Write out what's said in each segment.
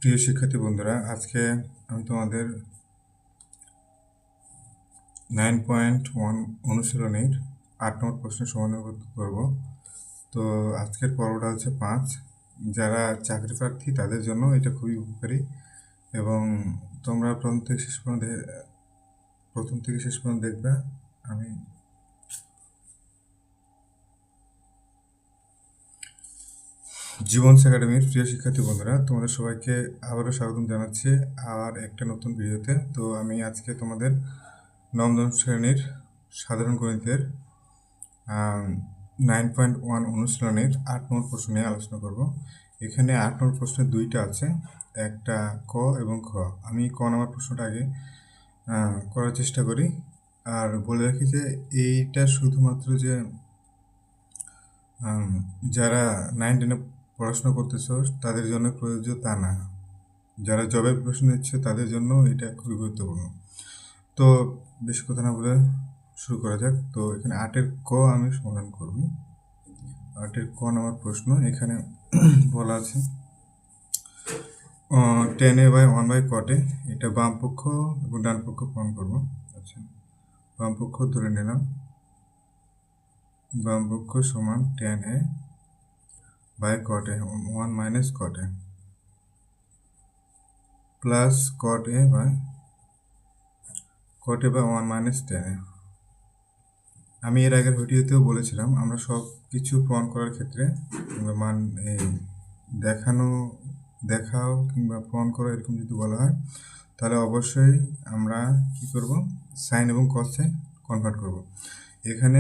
প্রিয় শিক্ষার্থী বন্ধুরা, আজকে আমি তোমাদের 9.1 অনুশীলনীর 8 নম্বর প্রশ্নের সমাধান করব। তো আজকের পর্বটা হচ্ছে 5। যারা চাকরি প্রার্থী তাদের জন্য এটা খুবই উপকারী এবং তোমরা প্রথম থেকে শেষ পর্যন্ত দেখবে। আমি জীবনস একাডেমির প্রিয় শিক্ষার্থী বন্ধুরা, তোমাদের সবাইকে আবারও স্বাগতম জানাচ্ছি আর একটা নতুন ভিডিওতে। তো আমি আজকে তোমাদের নবম শ্রেণীর সাধারণ গণিতের 9.1 অনুশীলনীর 8 নম্বর প্রশ্ন নিয়ে আলোচনা করব। এখানে 8 নম্বর প্রশ্নের দুইটা আছে, একটা ক এবং খ। আমি ক নম্বর প্রশ্নটা আগে করার চেষ্টা করি আর বলে রাখি যে এইটা শুধুমাত্র যে যারা 9-10 পড়াশোনা করতেছ তাদের জন্য প্রযোজ্য তা না, যারা জবের প্রশ্ন নিচ্ছে তাদের জন্য এটা খুবই গুরুত্বপূর্ণ। তো বেশি কথা না বলে শুরু করা যাক। তো এখানে 8-এর ক আমি সমাধান করব। 8-এর ক নম্বর প্রশ্ন এখানে বলা আছে tan a by 1 by cot a, এটা বাম পক্ষ এবং ডান পক্ষ প্রমাণ করব। আচ্ছা, বাম পক্ষ ধরে নিলাম, বাম পক্ষ সমান tan a by cot a 1 minus cot a plus cot a by 1 minus tan a। আমি এর আগের ভিডিওতেও বলেছিলাম আমরা সব কিছু প্রমাণ করার ক্ষেত্রে কিংবা মান দেখাও কিংবা প্রমাণ করো এরকম যদি বলা হয় তাহলে অবশ্যই আমরা কি করব, সাইন এবং কসে কনভার্ট করব। এখানে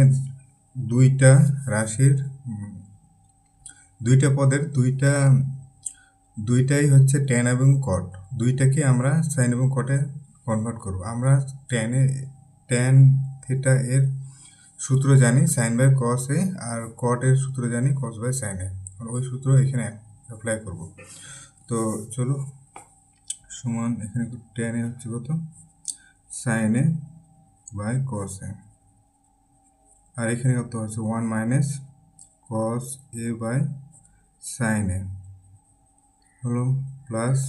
দুইটা রাশির দুইটা পদের দুইটাই হচ্ছে ট্যান এবং কট, দুইটাকে আমরা সাইন এবং কটে কনভার্ট করব। আমরা ট্যান থিটা এর সূত্র জানি সাইন বাই কস এ, আর কট এর সূত্র জানি কস বাই সাইন এ। ওই সূত্র এখানে অ্যাপ্লাই করব। তো চলো, সমান এখানে ট্যান এ হচ্ছে কত, সাইন এ বাই কস এ, আর এখানে কত হচ্ছে 1 minus cos A by sine A হলো, প্লাস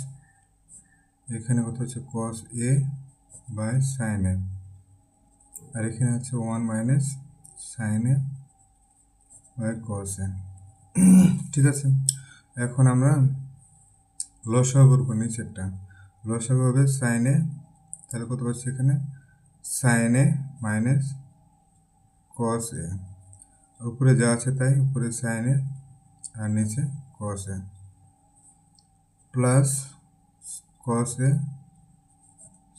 এখানে কত হচ্ছে কস এ বাই সাইন এ, আর এখানে হচ্ছে 1 minus sine A by cos A. ঠিক আছে, এখন আমরা লসাগু করব। নিচেরটা লসাগু হবে সাইন এ, তাহলে কত পাচ্ছি এখানে সাইন এ মাইনাস কস এ, উপরে যা আছে তাই, উপরে সাইন এ আর নিচে কস এ, প্লাস কস এ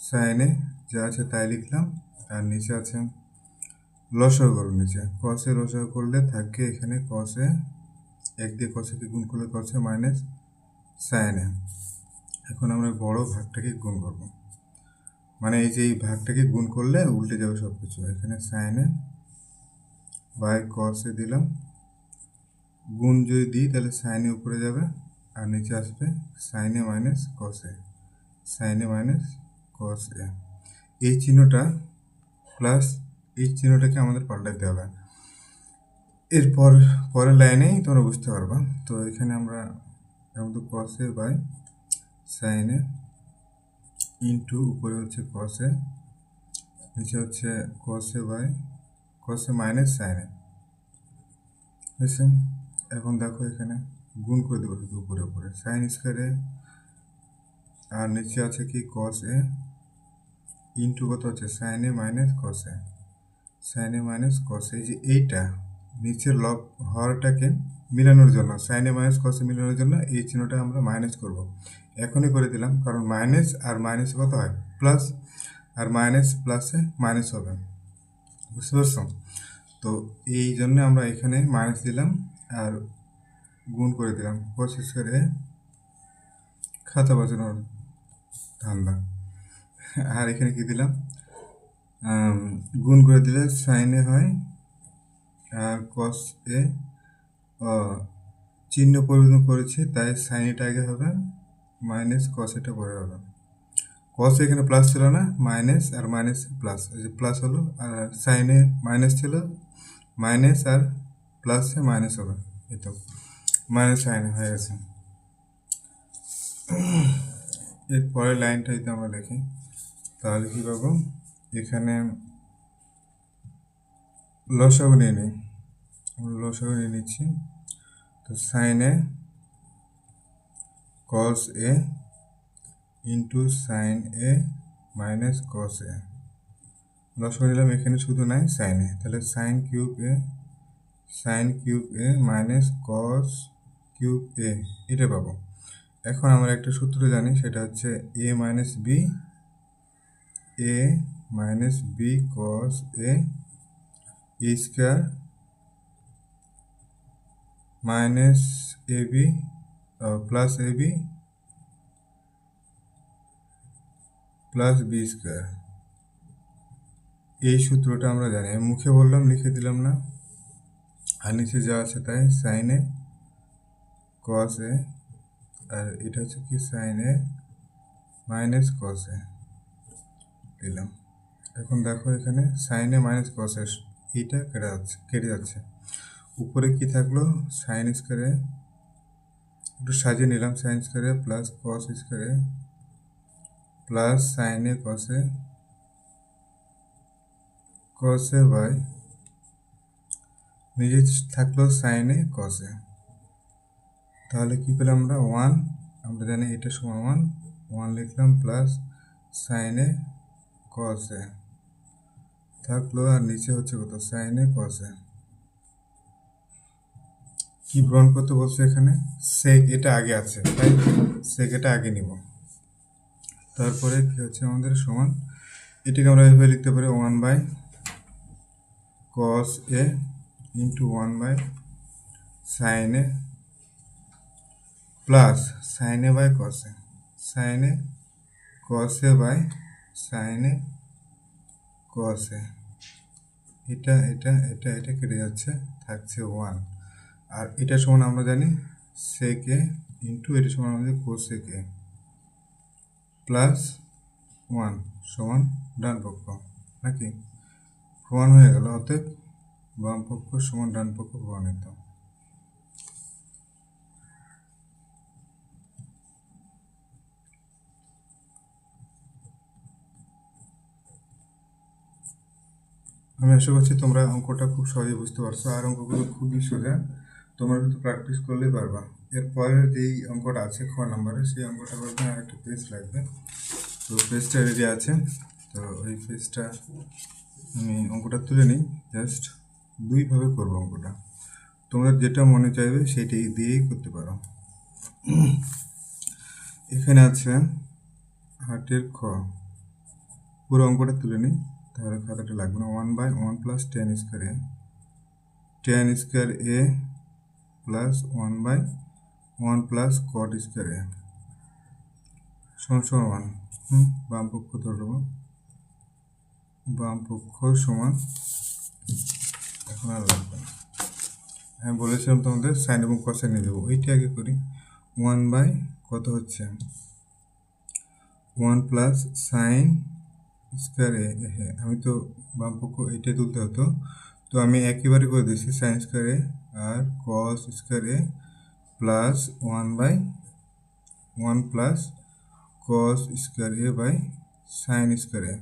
সাইন এ যা আছে তাই লিখলাম, আর নিচে আছে লসাগু করব। নিচে কস এ লসাগু করলে থাকে এখানে কস এ, এক দিয়ে কস একে গুণ করলে কস এ মাইনাস সাইন এ। এখন আমরা বড় ভাগটাকে গুণ করব, মানে এই যে এই ভাগটাকে গুণ করলে উল্টে যাবে সব কিছু। এখানে সাইন এ বাই কস এ দিলাম, গুণ যদি দিই তাহলে সাইন এ উপরে যাবে আর নিচে আসবে sign A minus cos A, sine A minus cos এ। এই চিহ্নটা প্লাস এই চিহ্নটাকে আমাদের পাল্টাতে হবে। এরপর পরের লাইনেই তোমরা বুঝতে পারবা। তো এখানে আমরা cos A by sine A into উপরে হচ্ছে কস এ, নিচে হচ্ছে cos A by cos A minus sine A. বুঝছেন? এখন দেখো এখানে গুণ করে দেবো শুধু উপরে উপরে সাইন স্কোয়ার এ, আর নিচে আছে কি কস এ ইন্টু কত হচ্ছে sign A minus cos A, sine A minus cos এ। যে এইটা নিচের লব হরটাকে মিলানোর জন্য, সাইন এ মাইনাস কস এ মিলানোর জন্য এই চিহ্নটা আমরা মাইনাস করব। এখনই করে দিলাম, কারণ মাইনাস আর মাইনাস কত হয় প্লাস, আর মাইনাস প্লাসে মাইনাস হবে। বুঝতে পারছো? তো এই জন্য আমরা এখানে মাইনাস দিলাম আর গুণ করে দিলাম কস স্কোয়ার এ, খাতা বাজানোর ধান্দা। আর এখানে কি দিলাম, গুণ করে দিলে সাইন এ হয় আর কস এ, চিহ্ন পরিবর্তন করেছি তাই সাইন এটা আগে হবে মাইনাস কস এটা পরে হবে। কস এখানে প্লাস ছিল না, মাইনাস আর মাইনাস প্লাস, এই যে প্লাস হলো, আর সাইনে মাইনাস ছিল, মাইনাস আর প্লাসে মাইনাস হবে, এই তো মাইনাস সাইন হয়ে গেছে। এর পরের লাইনটা যদি আমরা লিখি তাহলে কি পাবো, এখানে লসাগু নিয়ে নিই, লসাগু নিয়ে নিচ্ছি। তো sign A cos A into sign A minus cos এ, লসাগু নিলাম, এখানে শুধু নাই সাইন এ, তাহলে সাইন কিউব এ মাইনাস কস কিউব এ, এটা পাবো। এখন আমরা একটা সূত্র জানি, সেটা হচ্ছে এ minus B cos A square minus A B plus A B plus B square. এই সূত্রটা আমরা জানি, আমি মুখে বললাম, লিখে দিলাম না, আর নিচে যা আছে তাই, সাইন এ কস এ, আর এটা হচ্ছে কি সাইন এ মাইনাস কস এ দিলাম। এখন দেখো এখানে সাইন এ মাইনাস কস এ, এইটা কেটে যাচ্ছে। উপরে কি থাকলো, সাইন স্কোয়ারে, একটু সাজিয়ে নিলাম, সাইন স্কোয়ারে প্লাস কস স্কোয়ারে plus sine A cos A by নিচে থাকলো সাইন এ কস এ। তাহলে কি পেলাম আমরা, ওয়ান, আমরা জানি এটা সমান ওয়ান লিখলাম, প্লাস সাইন এ কস এ থাকলো, আর নিচে হচ্ছে কত, সাইন এ কস এ। কি গ্রহণ করতে বলছে এখানে, সেক এটা আগে আছে, তাই সেক এটা আগে নিব। তারপরে কি হচ্ছে আমাদের সমান, এটাকে আমরা এভাবে লিখতে পারি, one by cos A into one by sine A plus sine A by cos A, sine A cos A by sine A cos A. এটা কেটে যাচ্ছে, থাকছে ওয়ান। আর এটা সমান আমরা জানি সেক এ ইন্টু এটা সমান আমাদের কোসেক এ প্লাস ওয়ান সমান ডান পক্ষ, নাকি প্রমাণ হয়ে গেল। অতএব বাম পক্ষ সমান ডান পক্ষ প্রমাণিত। আমি আশা করছি তোমরা অঙ্কটা খুব সহজে বুঝতে পারছো, আর অঙ্কগুলো খুবই সোজা, তোমরা কিন্তু প্র্যাকটিস করলেই পারবা। এরপরে যেই অঙ্কটা আছে খ নাম্বারে, সেই অঙ্কটা করতে আর একটা পেজ লাগবে। তো পেজটা রেডি আছে, তো ওই পেজটা আমি অঙ্কটা তুলে নিই। জাস্ট দুইভাবে করবো অঙ্কটা, তোমরা যেটা মনে চাইবে সেটাই দিয়েই করতে পারো। এখানে আছে 8 খ, পুরো অঙ্কটা তুলে নিই, তাহলে খাতাটা লাগবে না। One by one plus tan square A plus one by one plus cot square A সমান ওয়ান। বাম পক্ষ ধরবো, বাম পক্ষ সমান, এখন আর লাগবে না। আমি বলেছিলাম তোমাদের সাইন এবং কসে নিয়ে যাবো, ওইটা আগে করি। ওয়ান বাই কত হচ্ছে, ওয়ান প্লাস সাইন স্কোয়ার এ, হ্যাঁ আমি তো বাম পক্ষ এইটাই তুলতে হতো, তো আমি একেবারে করে দিচ্ছি সাইন স্কোয়ার এ আর cos square A plus one by one plus cos square A by sine square A.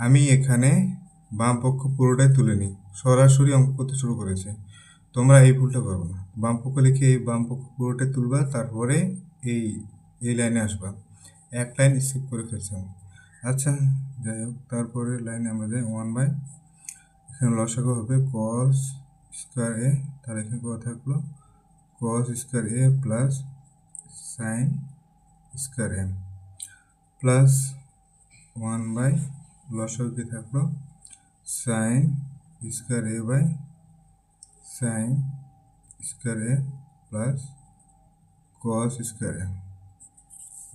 আমি এখানে বাম পক্ষ পুরোটাই তুলে নিই, সরাসরি অঙ্ক করতে শুরু করেছি। তোমরা এই ভুলটা করবো না, বাম পক্ষ লিখে এই বাম পক্ষ পুরোটাই তুলবা, তারপরে এই এই লাইনে আসবা, এক লাইন স্কিপ করে ফেলছিলাম। আচ্ছা যাই হোক, তারপরে লাইনে আমরা যাই, ওয়ান বাই, এখানে লসাগু হবে কস স্কোয়ার এ, তাহলে এখানে কত থাকলো, cos square A plus sine square A plus one by লসাগু কি থাকলো, sine square A by sine square A plus cos square A.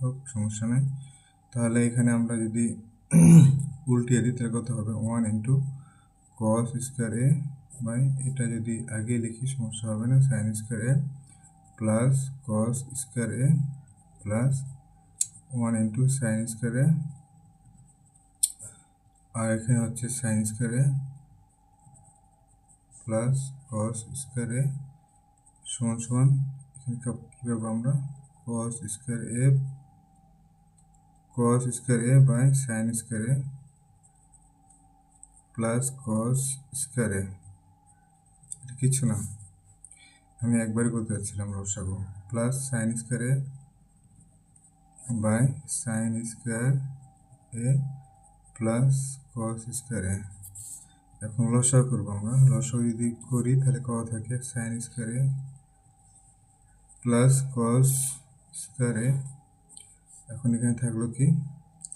হোক, সমস্যা নেই। তাহলে এখানে আমরা যদি উল্টিয়ে দিই তাহলে কত হবে, one into cos square A by, এটা যদি আগে লিখি সমস্যা হবে না, sine square A plus cos square A plus one into sine square A, আর এখানে হচ্ছে sine square A plus cos square A সমান সমান, এখানে কী পাবো আমরা, cos square A cos square A by sine square A plus cos square A, এটা কিছু না, আমি একবারই করতে যাচ্ছিলাম লসাগু, plus sine square A by sine square A plus cos square A. এখন লসাগু করবো আমরা, লসাগু যদি করি তাহলে কত থাকে, sign square A plus cos square A. এখন এখানে থাকলো কি,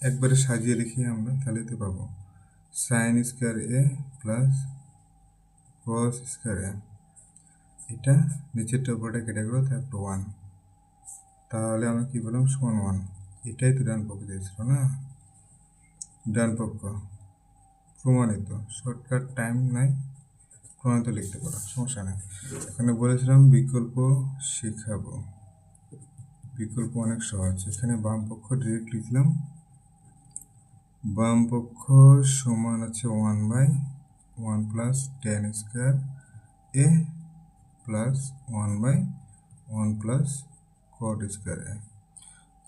একবারে সাজিয়ে লিখি আমরা, তাহলে তো পাবো sign square A plus cos square A. এটা নিচেরটা উপরটা কেটে গেলো, থাকলো 1, তাহলে আমরা কি বললাম, সমান 1। এটাই তো ডান পক্ষ দিয়েছিল না, ডান পক্ষ প্রমাণিত, শর্টকাট, টাইম নাই, প্রমাণিত লিখতে পারো, সমস্যা নেই। এখানে বলেছিলাম বিকল্প শেখাবো, বিকল্প অনেক সহজ। এখানে বাম পক্ষ ডিরেক্ট লিখলাম, বাম পক্ষ সমান আছে 1/1 প্লাস tan স্কোয়ার এ প্লাস 1/1 প্লাস cot স্কোয়ার এ।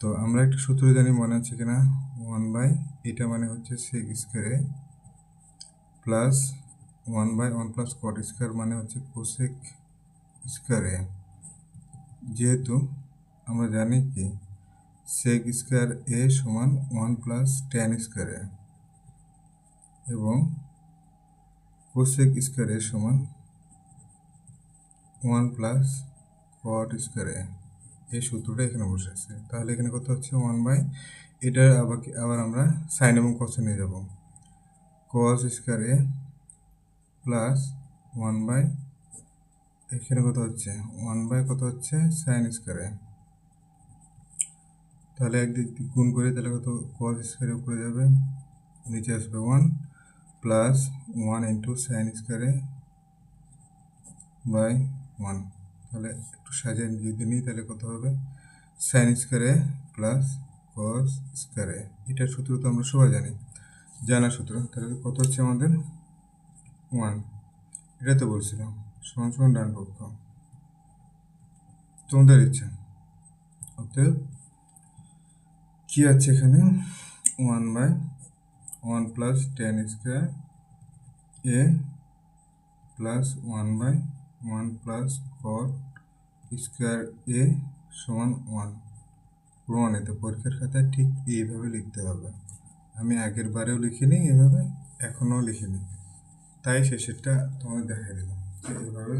তো আমরা একটা সূত্র জানি, মনে আছে কিনা, 1/, এটা মানে হচ্ছে sec স্কোয়ার এ প্লাস 1/1 প্লাস cot স্কোয়ার মানে হচ্ছে cosec স্কোয়ার এ। যেহেতু আমরা জানি কি sec স্কোয়ার এ সমান 1 প্লাস tan স্কোয়ার এ এবং cosec স্কোয়ার এ সমান 1 প্লাস cot স্কোয়ার এ, এই সূত্রটা এখানে বসে আছে। তাহলে এখানে কত হচ্ছে 1/, এটা আবার আমরা সাইন এবং কসে নিয়ে যাব, cos স্কোয়ার এ প্লাস 1/, এখানে কত হচ্ছে 1/, কত হচ্ছে সাইন স্কোয়ার এ। তাহলে একদিক গুণ করে তাহলে কত, cos স্কোয়ারের উপরে যাবে, নিচে আসবে 1 plus 1 into sine square A by 1। তাহলে একটু সাজিয়ে যদি নিই তাহলে কত হবে, sine square A plus cos square a. এটার সূত্র তো আমরা সবাই জানি, জানা সূত্র। তাহলে কত হচ্ছে আমাদের 1, এটা তো বলছিলাম, সমান সমান ডান পক্ষ, তোমাদের ইচ্ছা। অতএব কি আছে এখানে, 1/1 plus tan square A plus 1/1 plus cot square A সমান 1। প্রমাণিত, পরীক্ষার খাতায় ঠিক এইভাবে লিখতে হবে। আমি আগের বারেও লিখিনি এভাবে, এখনও লিখিনি, তাই শেষেরটা তোমাদের দেখাই দিলাম যে এইভাবে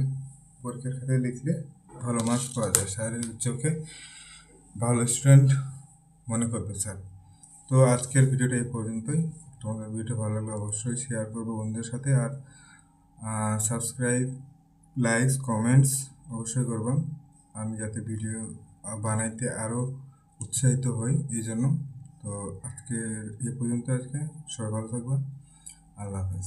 পরীক্ষার খাতায় লিখলে ভালো মার্কস পাওয়া যায়, স্যারের চোখে ভালো স্টুডেন্ট মনে করবে স্যার। তো আজকের ভিডিওটা এই পর্যন্তই। তোমাদের ভিডিওটা ভালো লাগলে অবশ্যই শেয়ার করবো বন্ধুদের সাথে, আর সাবস্ক্রাইব, লাইকস, কমেন্টস অবশ্যই করবেন, আমি যাতে ভিডিও বানাইতে আরও উৎসাহিত হই এই জন্য। তো আজকে এ পর্যন্ত, আজকে সবাই ভালো থাকবেন, আল্লাহ হাফেজ।